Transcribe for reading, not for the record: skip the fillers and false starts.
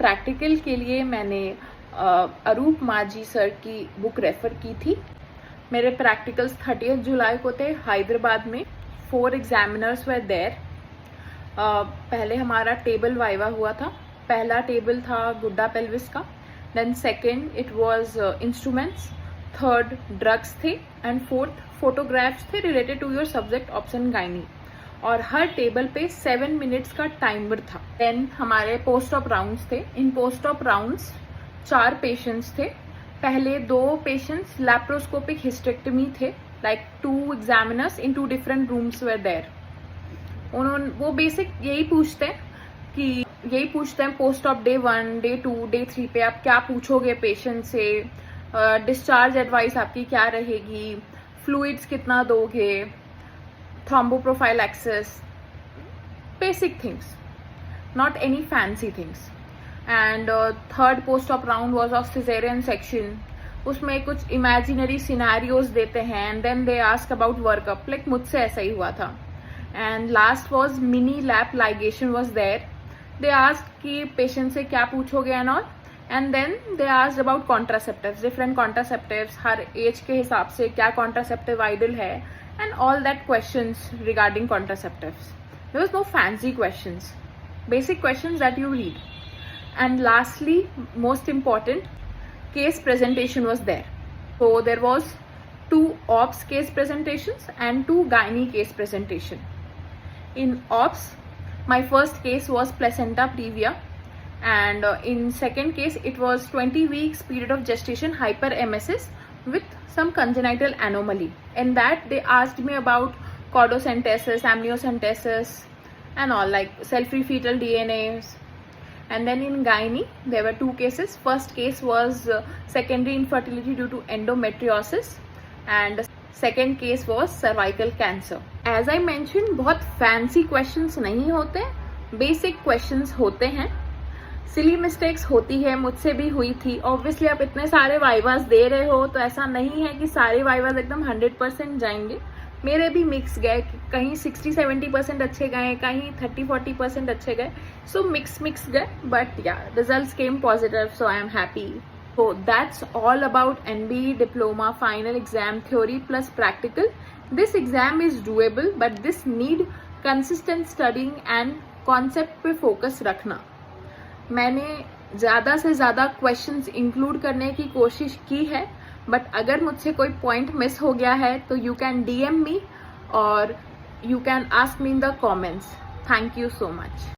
Practical के लिए मैंने अरूप माजी सर की बुक रेफ़र की थी। मेरे प्रैक्टिकल्स 30 जुलाई को थे हैदराबाद में। 4 एग्जामिनर्स वर देयर। पहले हमारा टेबल वाइवा हुआ था। पहला टेबल था गुड्डा पेल्विस का, then second it was instruments, third drugs थे एंड फोर्थ फोटोग्राफ्स थे related to your subject option gynae. और हर टेबल पे 7 मिनट्स का टाइमर था। देन हमारे पोस्ट ऑप राउंड्स थे। In post op rounds 4 patients थे। पहले 2 पेशेंट्स लैप्रोस्कोपिक हिस्टेक्टमी थे, like 2 examiners in 2 different rooms were there. वो बेसिक यही पूछते हैं post of day 1, day 2, day 3 पे आप क्या पूछोगे पेशेंट से, डिस्चार्ज एडवाइस आपकी क्या रहेगी, फ्लूइड्स कितना दोगे, thromboprophylacsis, basic things, not any fancy things. And third post-op round was of cesarean section. उसमें कुछ imaginary scenarios देते हैं and then they ask about workup, like मुझसे ऐसा ही हुआ था. And last was mini lap ligation was there. They asked कि patient से क्या पूछोगे and all. And then they asked about contraceptives, different contraceptives, her age के हिसाब से क्या contraceptive ideal है, and all that questions regarding contraceptives. There was no fancy questions, basic questions that you read. And lastly, most important, case presentation was there. So there was 2 OPS case presentations and 2 gynae case presentation. In OPS, my first case was placenta previa, and in second case it was 20 weeks period of gestation hyperemesis with some congenital anomaly. In that they asked me about chordocentesis, amniocentesis and all, like cell-free fetal DNAs. And then in gynae there were 2 cases. First case was secondary infertility due to endometriosis and second case was cervical cancer. As I mentioned, बहुत fancy questions नहीं होते, basic questions होते हैं. Silly mistakes होती है, मुझसे भी हुई थी। ऑब्वियसली आप इतने सारे वाइवास दे रहे हो तो ऐसा नहीं है कि सारे वाइवास एकदम 100% जाएंगे। मेरे भी मिक्स गए, कहीं 60-70% अच्छे गए, कहीं 30-40% अच्छे गए। सो मिक्स गए, बट या results came positive, so I am happy. So that's all about MBE diploma final exam, theory plus practical. This exam is doable, but this need consistent studying and concept पे focus रखना। मैंने ज़्यादा से ज़्यादा questions include करने की कोशिश की है, बट अगर मुझसे कोई पॉइंट मिस हो गया है तो यू कैन DM मी और you can ask me in the comments. Thank you so much.